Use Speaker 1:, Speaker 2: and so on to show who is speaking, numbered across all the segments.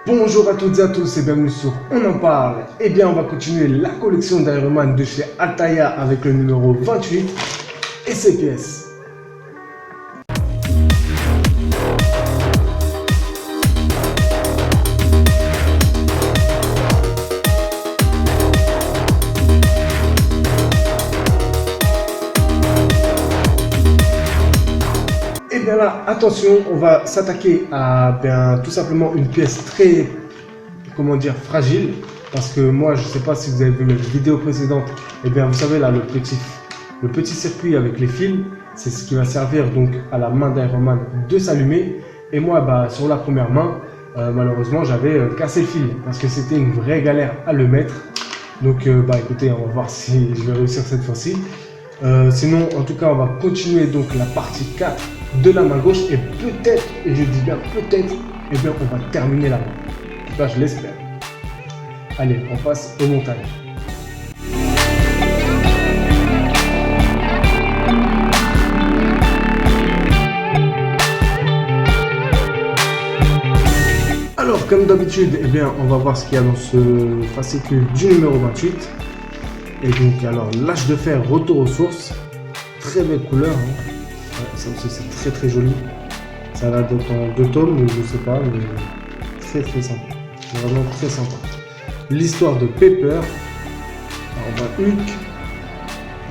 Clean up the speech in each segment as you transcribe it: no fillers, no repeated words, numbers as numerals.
Speaker 1: Bonjour à toutes et à tous et bienvenue sur On en parle. Eh bien, on va continuer la collection d'Iron Man de chez Altaïa avec le numéro 28 et ses pièces. Et bien là, attention, on va s'attaquer à tout simplement une pièce très, fragile. Parce que moi, je ne sais pas si vous avez vu mes vidéos précédentes. Et bien, vous savez là, le petit circuit avec les fils, c'est ce qui va servir donc à la main d'Iron Man de s'allumer. Et moi, sur la première main, malheureusement, j'avais cassé le fil parce que c'était une vraie galère à le mettre. Donc, écoutez, on va voir si je vais réussir cette fois-ci. Sinon, en tout cas, on va continuer donc la partie 4 de la main gauche et peut-être, et je dis bien peut-être, on va terminer la main. En tout cas, je l'espère. Allez, on passe au montage. Alors, comme d'habitude, on va voir ce qu'il y a dans ce fascicule du numéro 28. Et donc, alors, l'âge de fer, retour aux sources. Très belle couleur. Hein. Ouais, ça aussi, c'est très très joli. Ça va être en 2 tomes, je ne sais pas, mais très très sympa. C'est vraiment très sympa. L'histoire de Pepper. Alors, on va Hulk.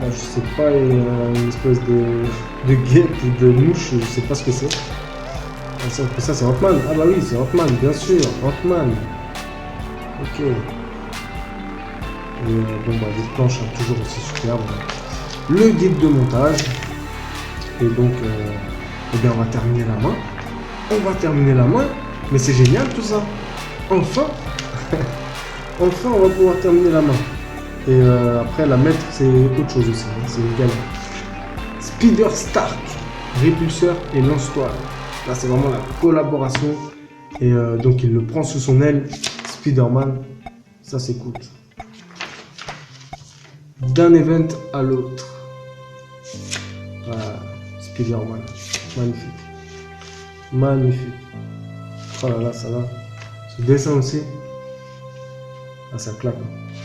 Speaker 1: Là, je sais pas, une espèce de guêpe ou de mouche, je sais pas ce que c'est. Ça, c'est Ant-Man. Ah bah oui, c'est Ant-Man, bien sûr. Ant-Man. Ok. Et des planches toujours aussi superbes. Le guide de montage. Et donc, on va terminer la main. On va terminer la main. Mais c'est génial tout ça. Enfin, enfin, on va pouvoir terminer la main. Et après, la mettre, c'est autre chose aussi. Hein. C'est une galère. Spider Stark, répulseur et lance-toile. Là, c'est vraiment la collaboration. Et donc, il le prend sous son aile. Spider-Man. Ça, c'est cool. D'un event à l'autre. Voilà. Spider-Man. Magnifique. Magnifique. Oh là là, ça va. Ce dessin aussi. Ah, ça claque.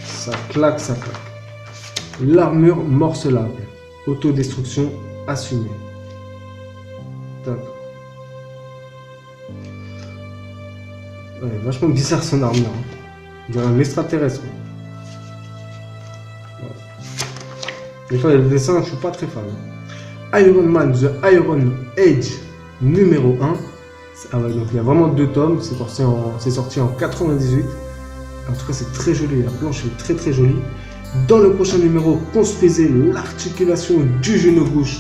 Speaker 1: Ça claque, ça claque. L'armure morcelable. Autodestruction assumée. D'accord. Ouais, vachement bizarre son armure. Hein. On dirait un extraterrestre. Ouais. Des fois, il y a le dessin, je suis pas très fan. Iron Man, The Iron Age numéro 1. Ah ouais, donc il y a vraiment 2 tomes, c'est sorti en 98. En tout cas, c'est très joli, la planche est très très jolie. Dans le prochain numéro, construisez l'articulation du genou gauche.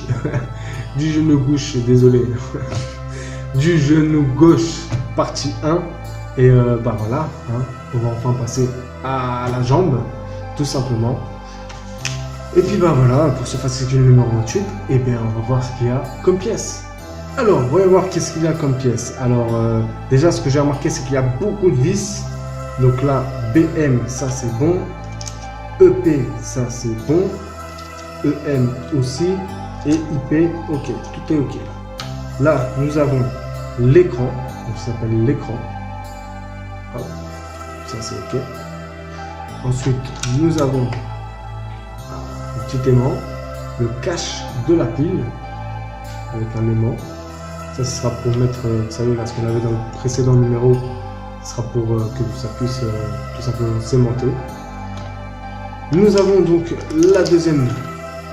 Speaker 1: Du genou gauche, désolé. Du genou gauche, partie 1. Et voilà, hein, on va enfin passer à la jambe, tout simplement. Et puis voilà, pour ce fascicule numéro 28, on va voir ce qu'il y a comme pièce. Alors, voyons voir qu'est-ce qu'il y a comme pièce. Alors, déjà, ce que j'ai remarqué, c'est qu'il y a beaucoup de vis. Donc là, BM, ça c'est bon. EP, ça c'est bon. EM aussi. Et IP, ok, tout est ok. Là, nous avons l'écran. Donc, ça s'appelle l'écran. Voilà. Ça c'est ok. Ensuite, nous avons un petit aimant. Le cache de la pile. Avec un aimant. Ça, ce sera pour mettre, vous savez, là, ce qu'on avait dans le précédent numéro, ce sera pour que ça puisse tout simplement s'aimanter. Nous avons donc la deuxième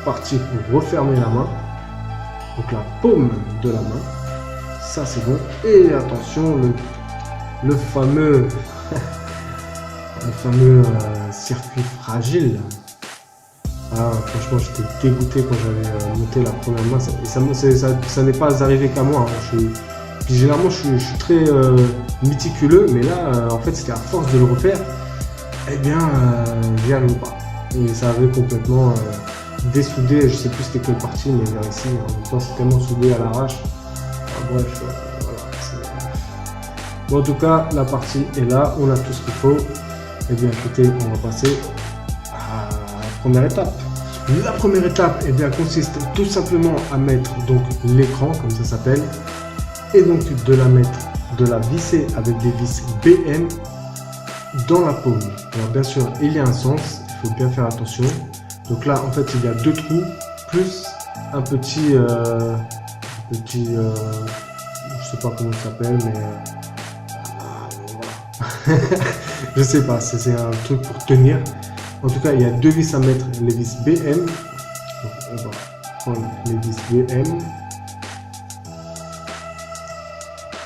Speaker 1: partie pour refermer la main. Donc la paume de la main. Ça, c'est bon. Et attention, le fameux, circuit fragile. Ah, franchement, j'étais dégoûté quand j'avais monté la première main. Ça n'est pas arrivé qu'à moi. Hein. Puis généralement, je suis très méticuleux, mais là, en fait, c'était à force de le refaire. J'y arrive pas. Et ça avait complètement dessoudé. Je sais plus c'était quelle partie, mais vers ici, en même temps, c'est tellement soudé à l'arrache. Bref, voilà. Bon, en tout cas, la partie est là. On a tout ce qu'il faut. Écoutez, on va passer à la première étape. La première étape consiste tout simplement à mettre donc l'écran, comme ça s'appelle, et donc de la mettre de la visser avec des vis BM dans la paume. Alors bien sûr, il y a un sens, il faut bien faire attention. Donc là, en fait, il y a 2 trous plus un petit, je sais pas comment il s'appelle, mais voilà. Je sais pas, c'est un truc pour tenir. En tout cas, il y a 2 vis à mettre, les vis BM. Donc, on va prendre les vis BM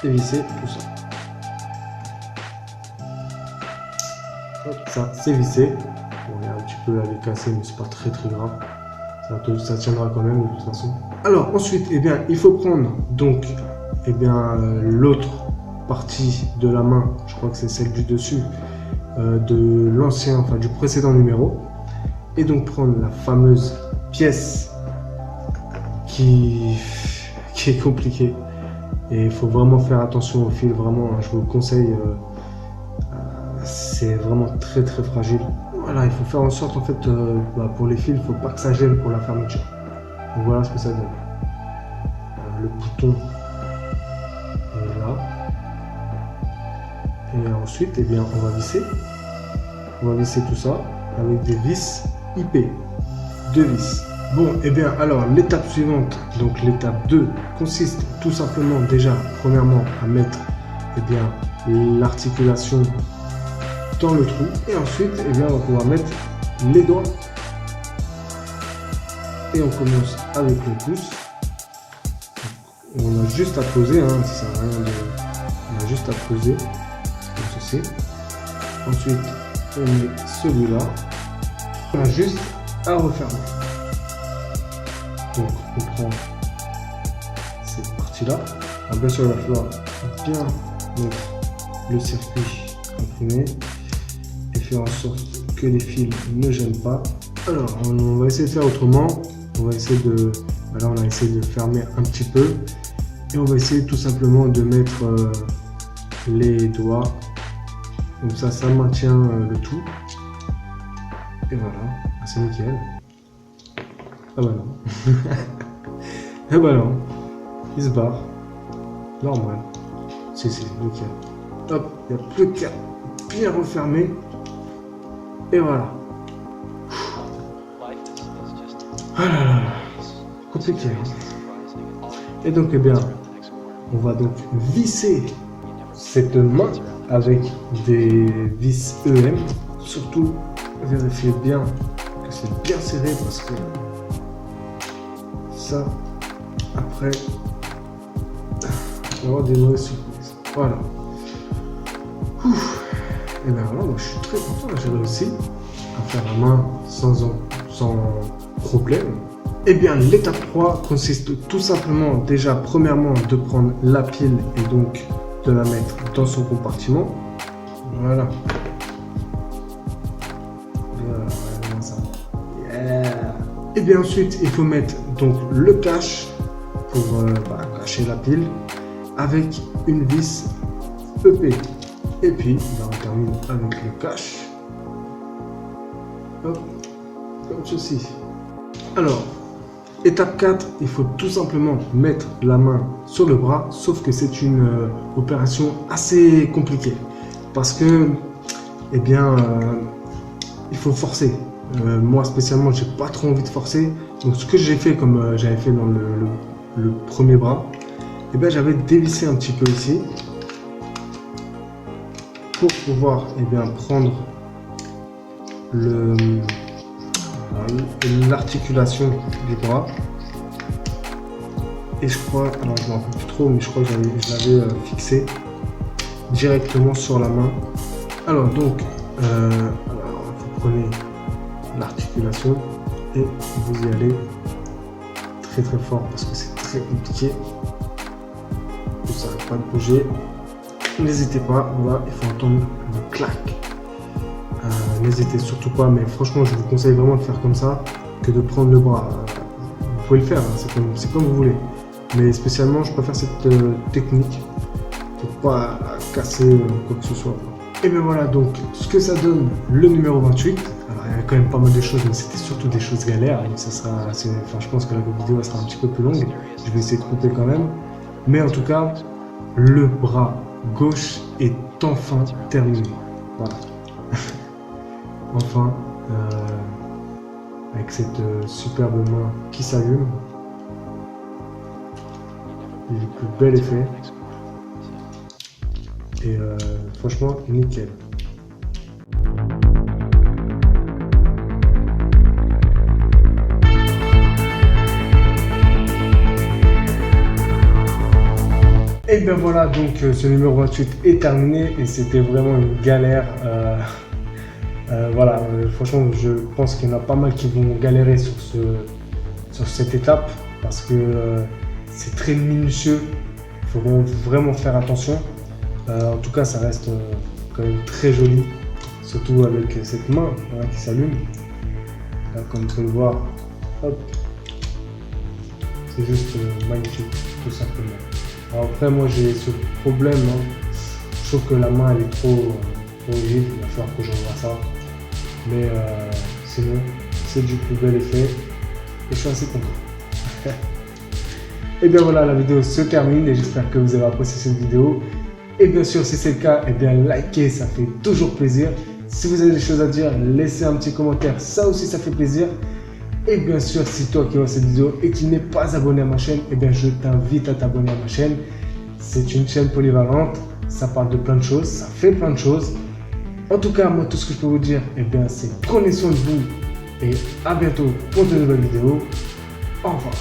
Speaker 1: et visser tout ça. Hop, ça, c'est vissé. Bon, il y a un petit peu à les casser, mais c'est pas très grave. Ça tiendra quand même de toute façon. Alors ensuite, eh bien, il faut prendre donc l'autre partie de la main, je crois que c'est celle du dessus, de l'ancien, enfin du précédent numéro, et donc prendre la fameuse pièce qui est compliquée. Et il faut vraiment faire attention au fil, vraiment, je vous le conseille, c'est vraiment très fragile. Voilà, il faut faire en sorte, en fait, pour les fils, il ne faut pas que ça gêne pour la fermeture. Donc voilà ce que ça donne. Le bouton est là. Et ensuite, eh bien, on va visser. On va visser tout ça avec des vis IP. 2 vis. Bon, et bien, alors, l'étape suivante, donc l'étape 2, consiste tout simplement déjà, premièrement, à mettre, eh bien, l'articulation dans le trou, et ensuite, eh bien, on va pouvoir mettre les doigts. Et on commence avec le pouce. On a juste à poser, hein, ça sert à rien de... On a juste à poser, comme ceci. Ensuite, on met celui-là. On a juste à refermer. Donc, on prend cette partie-là. Bien sûr, il va falloir bien mettre le circuit imprimé et faire en sorte que les fils ne gênent pas. Alors, on va essayer de faire autrement. On va essayer de... Là, on a essayé de fermer un petit peu. Et on va essayer tout simplement de mettre les doigts. Comme ça, ça maintient le tout. Et voilà, c'est nickel. Ah bah non. Ah bah non. Il se barre. Normal. C'est nickel. Hop, il n'y a plus qu'à bien refermer. Et voilà. Ah là là. Compliqué. Et donc, eh bien, on va donc visser cette main avec des vis EM. Surtout, vérifiez bien que c'est bien serré parce que ça, après, on va avoir des mauvaises surprises. Voilà. Et bien voilà, moi je suis très content, j'ai réussi à faire la main sans problème. Et bien l'étape 3 consiste tout simplement déjà premièrement de prendre la pile et donc de la mettre dans son compartiment. Voilà. Voilà ça. Yeah. Et bien ensuite il faut mettre donc le cache pour cacher la pile avec une vis EP. Et puis on termine avec le cache. Hop, comme ceci. Alors, étape 4, il faut tout simplement mettre la main sur le bras, sauf que c'est une opération assez compliquée. Parce que, eh bien, il faut forcer. Moi spécialement, j'ai pas trop envie de forcer. Donc ce que j'ai fait, comme j'avais fait dans le premier bras, eh bien, j'avais dévissé un petit peu ici. Pour pouvoir bien prendre l'articulation du bras. Et je crois, alors je ne me rappelle plus trop, mais je crois que je l'avais fixé directement sur la main. Alors donc, vous prenez l'articulation et vous y allez très fort parce que c'est très compliqué. Ça n'arrête pas de bouger. N'hésitez pas, voilà, il faut entendre le clac. N'hésitez surtout pas, mais franchement, je vous conseille vraiment de faire comme ça que de prendre le bras. Vous pouvez le faire, hein, c'est comme vous voulez. Mais spécialement, je préfère cette technique pour pas casser quoi que ce soit. Et bien voilà, donc ce que ça donne le numéro 28. Alors, il y a quand même pas mal de choses, mais c'était surtout des choses galères. Donc ça sera je pense que la vidéo elle sera un petit peu plus longue. Je vais essayer de couper quand même. Mais en tout cas, le bras gauche est enfin terminée. Voilà. Enfin, avec cette superbe main qui s'allume. Et le plus bel effet. Et franchement, nickel. Et bien voilà, donc ce numéro 28 est terminé et c'était vraiment une galère. Voilà, franchement, je pense qu'il y en a pas mal qui vont galérer sur cette étape parce que c'est très minutieux. Il faut vraiment faire attention. En tout cas, ça reste quand même très joli, surtout avec cette main qui s'allume. Là, comme vous pouvez le voir, hop, c'est juste magnifique, tout simplement. Alors après, moi j'ai ce problème, hein. Je trouve que la main elle est trop rigide, il va falloir que je revoie ça. Mais sinon, c'est du plus bel effet et je suis assez content. Et bien voilà, la vidéo se termine et j'espère que vous avez apprécié cette vidéo. Et bien sûr, si c'est le cas, et bien likez, ça fait toujours plaisir. Si vous avez des choses à dire, laissez un petit commentaire, ça aussi ça fait plaisir. Et bien sûr, si toi qui vois cette vidéo et qui n'es pas abonné à ma chaîne, et bien je t'invite à t'abonner à ma chaîne. C'est une chaîne polyvalente, ça parle de plein de choses, ça fait plein de choses. En tout cas, moi tout ce que je peux vous dire, et bien c'est prenez soin de vous et à bientôt pour de nouvelles vidéos. Au revoir.